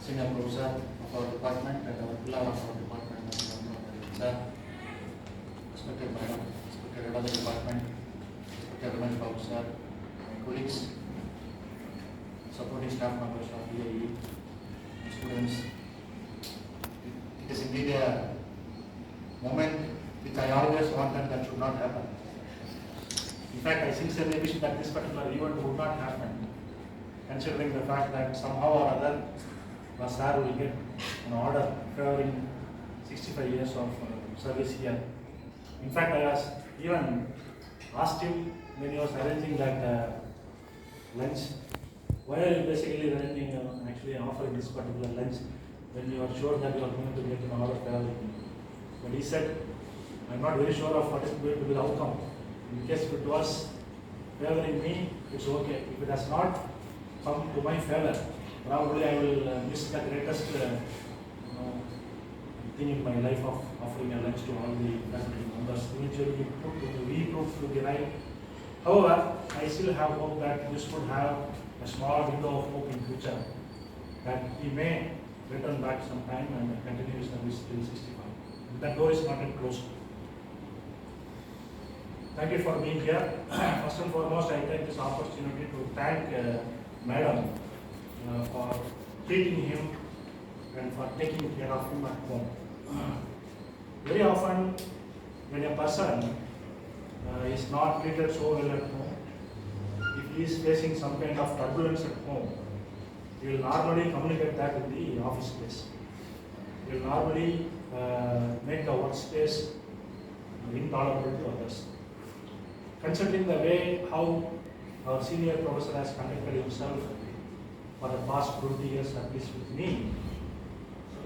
senior professor of our department and our pillar of our department, sir, respected madam, respected head of the department, respected Ramesh Babu sir, my colleagues, supporting staff members of BIE, students. It is indeed a moment which I always wanted that should not happen. In fact, I sincerely wish that this particular event would not happen, considering the fact that somehow or other, Sir will get an order favoring 65 years of service here. In fact, I was even asked him when he was arranging that lunch, why are you basically arranging, actually offering this particular lunch when you are sure that you are going to get an order favoring me? But he said, I'm not very sure of what is going to be the outcome. In case if it was favoring me, it's okay. If it has not come to my favor, probably I will miss the greatest thing in my life of offering a lunch to all the faculty members. Eventually, we proved to be right. However, I still have hope that this would have a small window of hope in future, that he may return back sometime and continue his service till 65. That door is not yet closed. Thank you for being here. First and foremost, I take this opportunity to thank Madam for treating him and for taking care of him at home. Very often, when a person is not treated so well at home, if he is facing some kind of turbulence at home, he will normally communicate that in the office space. He will normally make the workspace intolerable to others. Considering the way how our senior professor has conducted himself for the past 20 years, at least with me,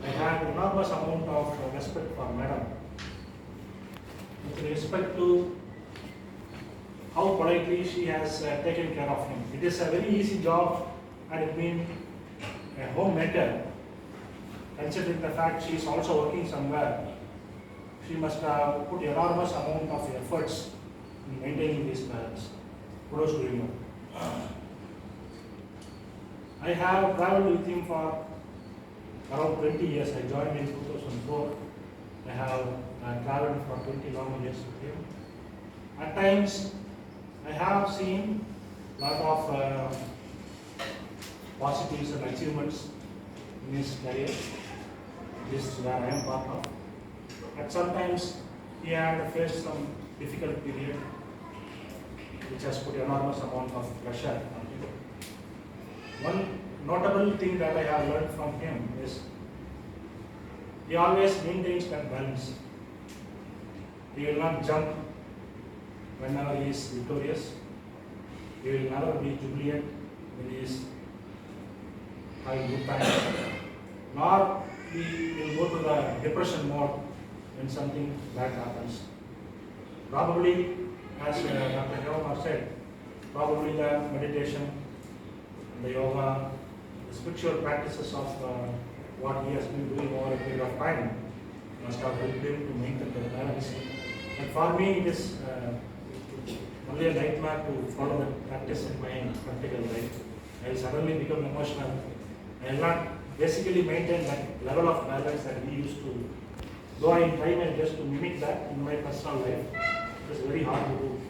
I have enormous amount of respect for Madam. With respect to how politely she has taken care of him. It is a very easy job, and it being a homemaker, considering the fact she is also working somewhere, she must have put enormous amount of efforts in maintaining these balance. Kudos to you. I have traveled with him for around 20 years. I joined in 2004. I have traveled for 20 long years with him. At times, I have seen a lot of positives and achievements in his career. This is where I am part of. At sometimes, he had faced some difficult period, which has put enormous amount of pressure on him. One notable thing that I have learned from him is he always maintains that balance. He will not jump whenever he is victorious. He will never be jubilant when he is having good time. Nor he will go to the depression mode when something bad happens. Probably, as Dr. Devam said, probably the meditation, the yoga, the spiritual practices of what he has been doing over a period of time must have helped him to maintain the balance. And for me, it is only a nightmare to follow that practice in my practical life. I will suddenly become emotional. I will not basically maintain that level of balance that he used to. Though I try my best to mimic that in my personal life, it is very hard to do.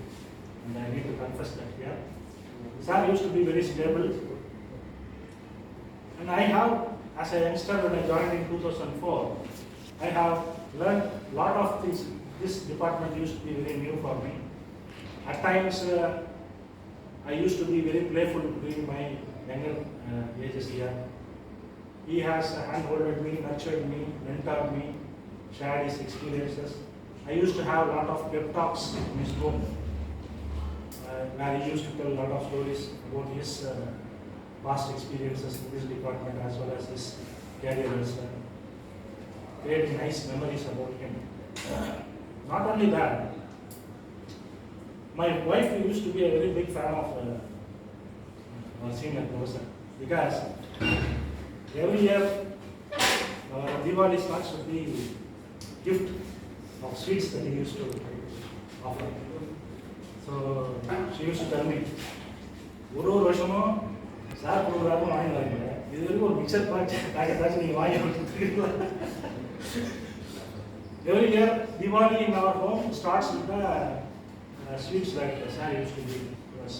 And I need to confess that here. Sir used to be very stable. And I have, as a youngster when I joined in 2004, I have learned a lot of things. This department used to be very new for me. At times, I used to be very playful during my younger ages here. He has hand-holded me, nurtured me, mentored me, shared his experiences. I used to have a lot of pep talks in his room, where he used to tell a lot of stories about his past experiences in this department as well as his career as well. Creating nice memories about him. Not only that, my wife used to be a very big fan of our senior professor, because every year Diwali starts with the gift of sweets that he used to offer. So she used to tell me, Guru Roshamo, Sir Guru Rabu Mani Lagna. இது வரைக்கும் ஒரு mixer packet நீங்கள் வாங்கி கொடுத்துருக்கீங்களா? Every year, Diwali in our home starts with the sweets that Sir used to give to us.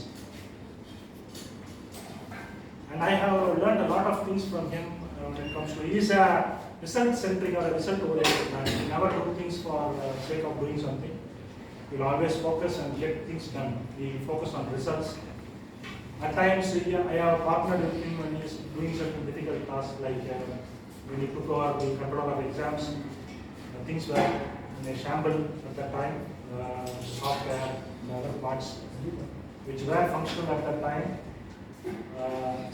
And I have learned a lot of things from him when it comes to, he is a result-centric or a result-oriented man. He never do things for sake of doing something. He will always focus and get things done. He focus on results. At times, I have partnered with him when he is doing certain difficult tasks, like when he took over the control of exams. Things were in a shamble at that time, software and other parts which were functional at that time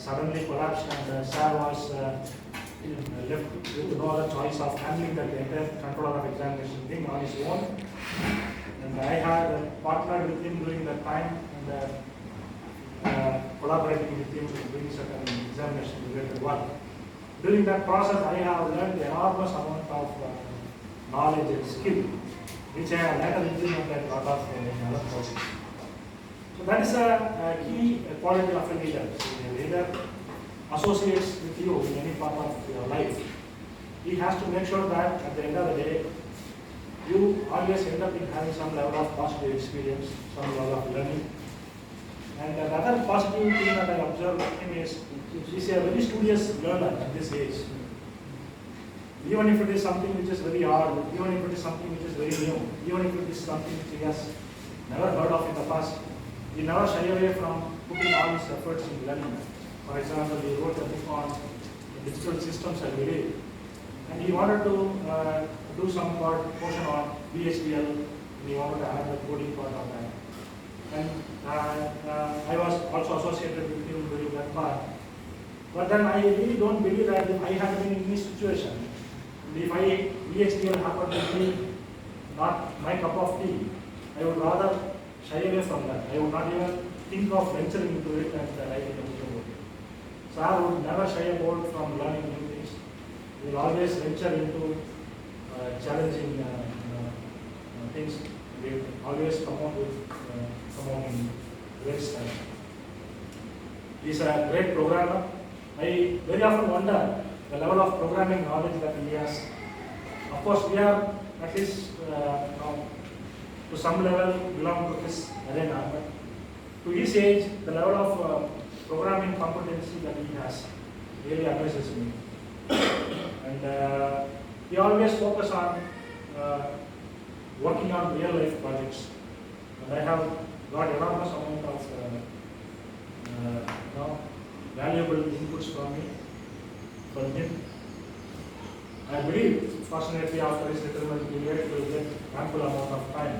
suddenly collapsed, and Sir was left with no other choice of handling the entire control of examination thing on his own. And I had partnered with him during that time and collaborating with him doing certain examination related work. During that process, I have learned enormous amount of knowledge and skill, which I have later implemented a lot of other processes. So that is a key quality of a leader. A leader associates with you in any part of your life. He has to make sure that at the end of the day, you always end up in having some level of positive experience, some level of learning. And another positive thing that I observed with him is, he is a very studious learner at this age. Even if it is something which is very hard, even if it is something which is very new, even if it is something which he has never heard of in the past, he never shy away from putting all his efforts in learning. For example, he wrote a book on digital systems, I believe, and he wanted to do some portion on VHDL, and he wanted to add the coding part of that. And I was also associated with him during that part. But then I really don't believe that if I had been in this situation, if VHDL happened to be not my cup of tea, I would rather shy away from that. I would not even think of venturing into it and writing a book about it. So I would never shy away from learning new things. We will always venture into challenging things. We will always come out in great style. He is a great programmer. I very often wonder the level of programming knowledge that he has. Of course, we are at least to some level belong to his arena, but to his age, the level of programming competency that he has really amazes me. And he always focus on working on real life projects. And I have got enormous amount of valuable inputs from him. I believe, fortunately, after his retirement period, he will get ample amount of time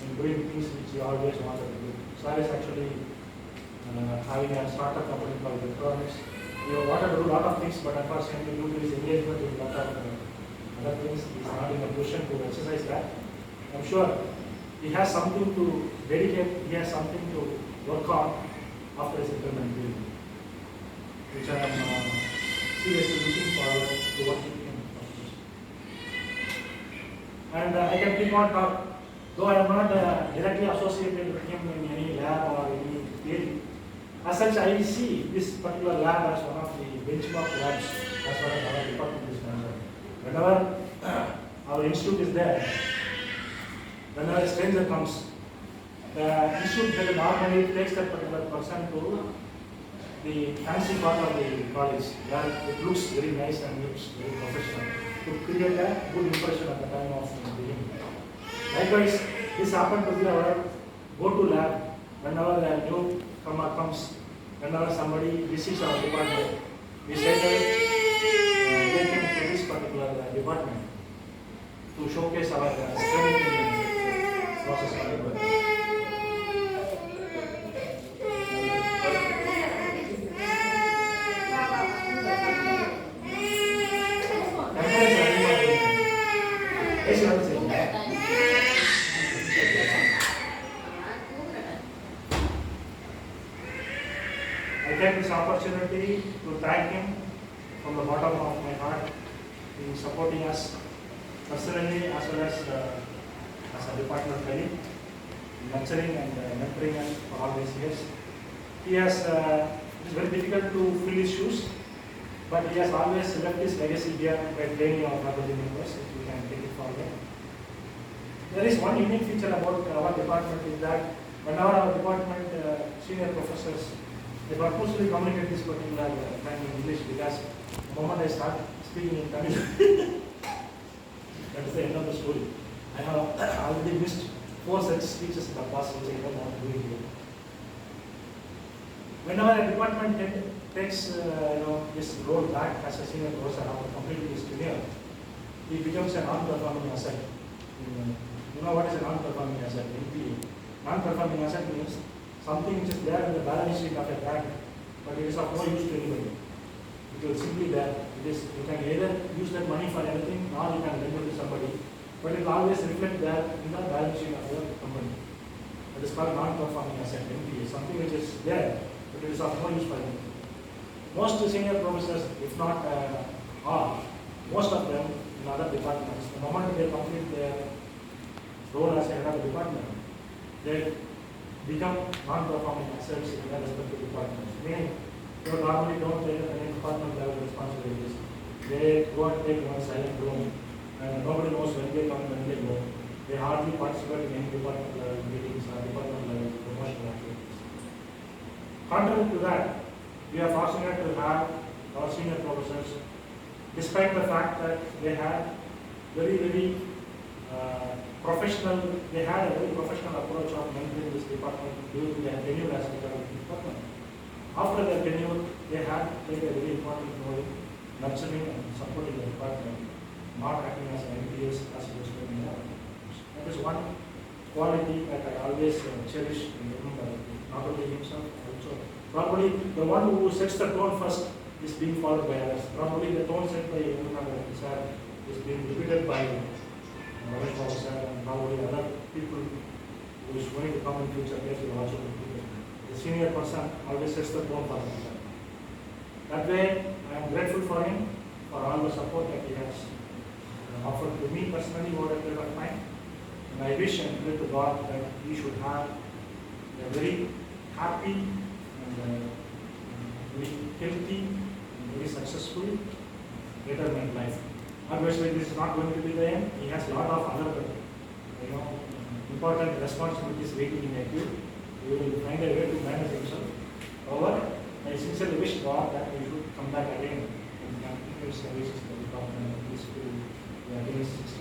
in doing things which he always wanted to do. Sir is actually having a startup company called Electronics. He wanted to do a lot of things, but unfortunately, due to his engagement with a lot of other things, he is not in a position to exercise that. I'm sure he has something to dedicate, he has something to work on after his retirement period, which I am seriously looking forward to working with him. And I can keep on talking, though I am not directly associated with him in any lab or any theory. As such, I see this particular lab as one of the benchmark labs as far as our department is concerned. Whenever our institute is there, whenever a stranger comes, the institute normally takes that particular person to the fancy part of the college, where it looks very nice and looks very professional, to create a good impression at the time of beginning. Likewise, this happened to be our go-to lab whenever a newcomer comes, whenever somebody visits our department. We say that take him to this particular department to showcase our strength in the process of development. I take this opportunity to thank him from the bottom of my heart in supporting us personally as well as a department colleague, nurturing and mentoring us for all these years. He has, it is very difficult to fill his shoes. But he has always left his legacy here by training our faculty members, if we can take it forward. There is one unique feature about our department is that whenever our department senior professors, they purposely communicate this particular time in English, because the moment I start speaking in Tamil, that is the end of the story. I have already missed 4 such speeches in the past, which I don't want to do it here. Whenever a department head takes this role back as a senior professor after completing his tenure, he becomes a non-performing asset. You know what is a non-performing asset? NPA. Non-performing asset means something which is there in the balance sheet of a bank, but it is of no use to anybody. It will simply there. You can either use that money for anything, or you can lend it to somebody, but it will always reflect there in the balance sheet of your company. That is called non-performing asset, NPA. Something which is there, but it is of no use for anything. Most senior professors, if not all, most of them in other departments, the moment they complete their role as a head of the department, they become non-performing assets in their respective departments. Meaning, they normally don't take any department level responsibilities. They go and take one silent room, and nobody knows when they come, when they go. They hardly participate in any department level meetings or department level promotional activities. Contrary to that, we are fortunate to have our senior professors, despite the fact that they had very professional, they had a very professional approach of mentoring this department during their tenure as head of the department. After their tenure, they had played a very important role in nurturing and supporting the department, not acting as an MPS as it was doing now. That is one quality that I always cherish and remember, not only himself, also probably the one who sets the tone first is being followed by others. Probably the tone set by R.Ananda sir is being repeated by Prof sir, and probably other people who is going to come in future days will also repeat it. The senior person always sets the tone for himself. That way, I am grateful for him for all the support that he has offered to me personally over a period of time. And I wish and pray to God that he should have a very happy and very healthy and very successful retirement life. Obviously, this is not going to be the end. He has a lot of other, important responsibilities waiting in a queue. He will find a way to manage himself. However, I sincerely wish God that he should come back again and continue his services to the department. At least to the